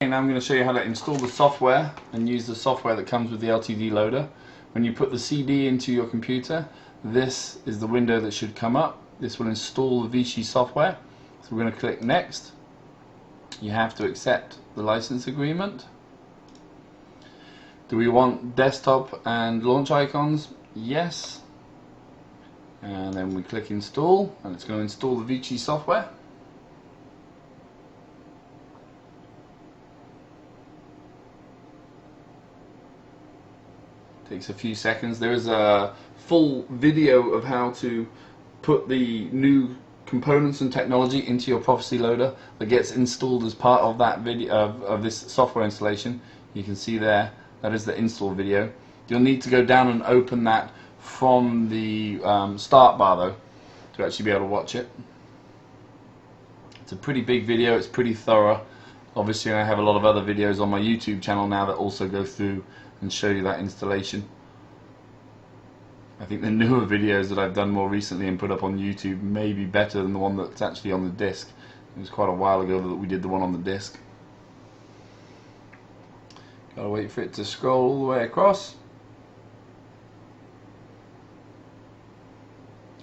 Now I'm going to show you how to install the software and use the software that comes with the LTD loader. When you put the CD into your computer, this is the window that should come up. This will install the Vichy software. So we're going to click next. You have to accept the license agreement. Do we want desktop and launch icons? Yes. And then we click install, and it's going to install the Vichy software. Takes a few seconds. There is a full video of how to put the new components and technology into your Prophecy loader that gets installed as part of that video of this software installation. You can see there, that is the install video. You'll need to go down and open that from the start bar though to actually be able to watch it. It's a pretty big video, it's pretty thorough. Obviously I have a lot of other videos on my YouTube channel now that also go through and show you that installation. I think the newer videos that I've done more recently and put up on YouTube may be better than the one that's actually on the disc. It was quite a while ago that we did the one on the disc. Gotta wait for it to scroll all the way across.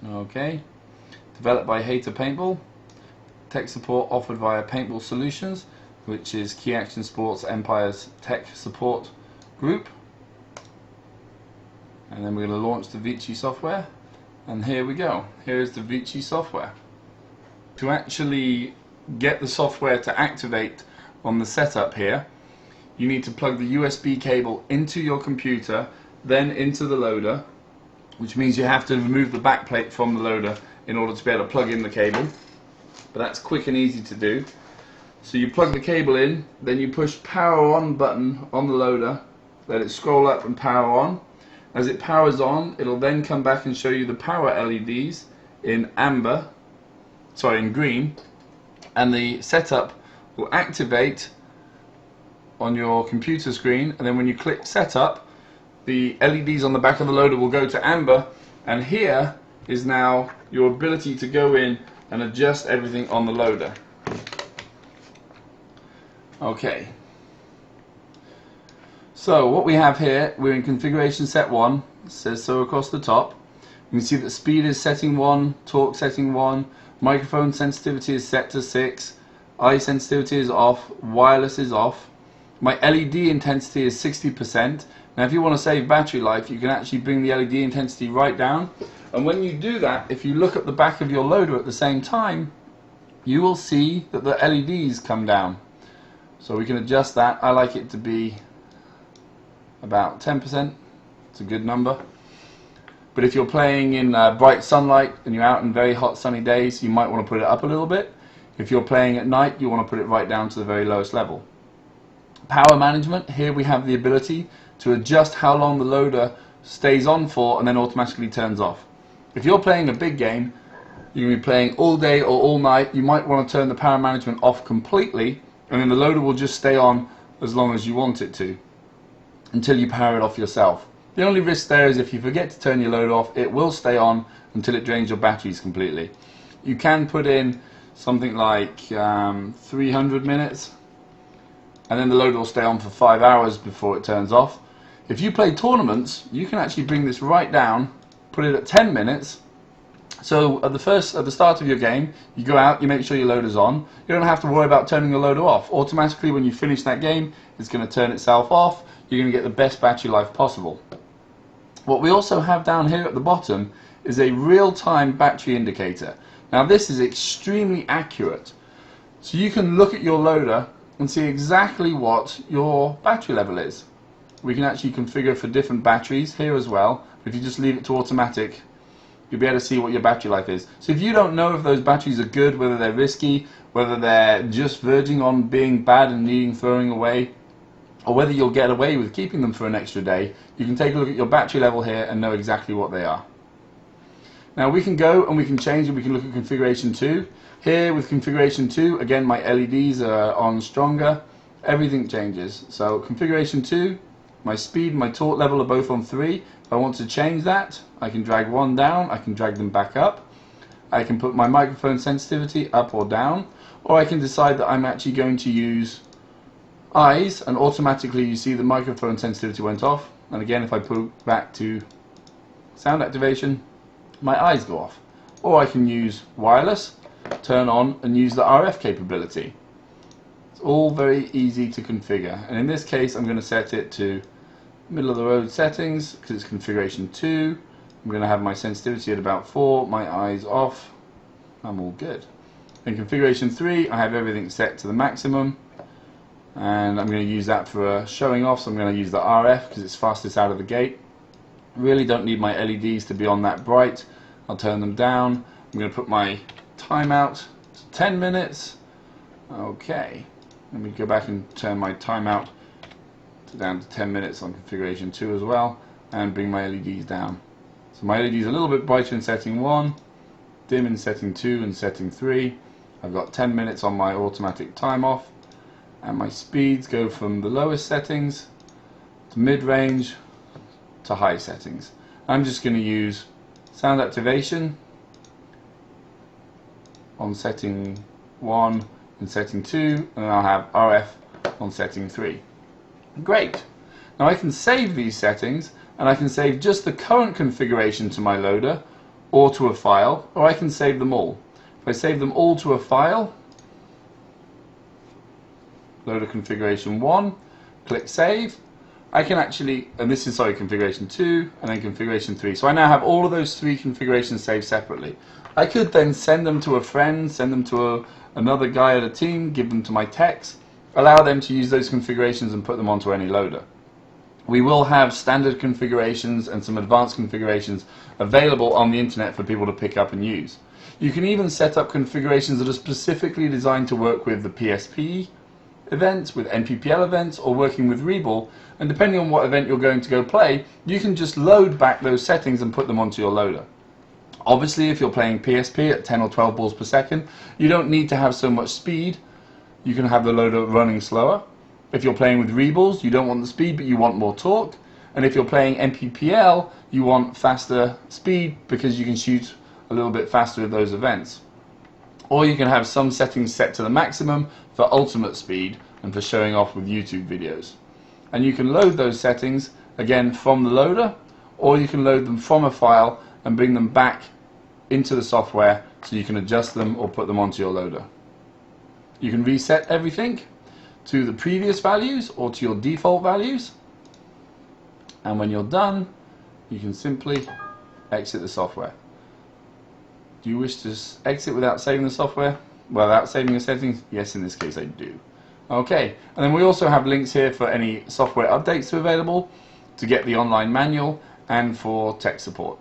Okay. Developed by Paintball. Tech support offered via Paintball Solutions, which is Key Action Sports Empire's tech support group. And then we're going to launch the Vichy software, and here we go. Here is the Vichy software. To actually get the software to activate on the setup here, you need to plug the USB cable into your computer, then into the loader, which means you have to remove the backplate from the loader in order to be able to plug in the cable, but that's quick and easy to do. So you plug the cable in, then you push power on button on the loader, let it scroll up and power on. As it powers on, it'll then come back and show you the power LEDs in in green, and the setup will activate on your computer screen, and then when you click setup, the LEDs on the back of the loader will go to amber, and here is now your ability to go in and adjust everything on the loader. Okay. So what we have here, we're in configuration set 1, it says so across the top. You can see that speed is setting 1, torque setting 1, microphone sensitivity is set to 6, eye sensitivity is off, wireless is off. My LED intensity is 60%. Now if you want to save battery life, you can actually bring the LED intensity right down. And when you do that, if you look at the back of your loader at the same time, you will see that the LEDs come down. So we can adjust that. I like it to be about 10%. It's a good number. But if you're playing in bright sunlight and you're out in very hot sunny days, you might want to put it up a little bit. If you're playing at night, you want to put it right down to the very lowest level. Power management, here we have the ability to adjust how long the loader stays on for and then automatically turns off. If you're playing a big game, you're going to be playing all day or all night, you might want to turn the power management off completely, and then the loader will just stay on as long as you want it to, until you power it off yourself. The only risk there is if you forget to turn your loader off, it will stay on until it drains your batteries completely. You can put in something like 300 minutes, and then the loader will stay on for 5 hours before it turns off. If you play tournaments, you can actually bring this right down, put it at 10 minutes. So at the start of your game, you go out, you make sure your loader's on. You don't have to worry about turning your loader off. Automatically when you finish that game, it's going to turn itself off. You're going to get the best battery life possible. What we also have down here at the bottom is a real-time battery indicator. Now this is extremely accurate. So you can look at your loader and see exactly what your battery level is. We can actually configure for different batteries here as well. If you just leave it to automatic, you'll be able to see what your battery life is. So if you don't know if those batteries are good, whether they're risky, whether they're just verging on being bad and needing throwing away, or whether you'll get away with keeping them for an extra day, you can take a look at your battery level here and know exactly what they are. Now we can go and we can change it. We can look at configuration 2. Here with configuration 2, again my LEDs are on stronger. Everything changes. So configuration 2, my speed, my torque level are both on 3. If I want to change that, I can drag one down, I can drag them back up. I can put my microphone sensitivity up or down, or I can decide that I'm actually going to use eyes, and automatically you see the microphone sensitivity went off. And again, if I put back to sound activation, my eyes go off. Or I can use wireless, turn on, and use the RF capability. It's all very easy to configure. And in this case, I'm going to set it to middle of the road settings because it's configuration 2. I'm going to have my sensitivity at about 4, my eyes off. I'm all good. In configuration 3, I have everything set to the maximum, and I'm going to use that for showing off, so I'm going to use the RF because it's fastest out of the gate. Really don't need my LEDs to be on that bright. I'll turn them down. I'm going to put my timeout to 10 minutes. Okay, let me go back and turn my timeout down to 10 minutes on configuration 2 as well, and bring my LEDs down. So my LEDs are a little bit brighter in setting 1, dim in setting 2 and setting 3. I've got 10 minutes on my automatic time off, and my speeds go from the lowest settings to mid-range to high settings. I'm just going to use sound activation on setting 1 and setting 2, and then I'll have RF on setting 3. Great. Now I can save these settings, and I can save just the current configuration to my loader or to a file, or I can save them all. If I save them all to a file, loader configuration 1, click save, I can actually, and this is configuration 2 and then configuration 3. So I now have all of those 3 configurations saved separately. I could then send them to a friend, send them to another guy at a team, give them to my techs, allow them to use those configurations and put them onto any loader. We will have standard configurations and some advanced configurations available on the internet for people to pick up and use. You can even set up configurations that are specifically designed to work with the PSP events, with NPPL events, or working with Reball, and depending on what event you're going to go play, you can just load back those settings and put them onto your loader. Obviously, if you're playing PSP at 10 or 12 balls per second, you don't need to have so much speed. You can have the loader running slower. If you're playing with Reballs, you don't want the speed, but you want more torque. And if you're playing NPPL, you want faster speed because you can shoot a little bit faster at those events. Or you can have some settings set to the maximum for ultimate speed and for showing off with YouTube videos. And you can load those settings again from the loader, or you can load them from a file and bring them back into the software so you can adjust them or put them onto your loader. You can reset everything to the previous values or to your default values, and when you're done you can simply exit the software. Do you wish to exit without saving the software? Without saving the settings? Yes, in this case I do. Okay, and then we also have links here for any software updates available, to get the online manual, and for tech support.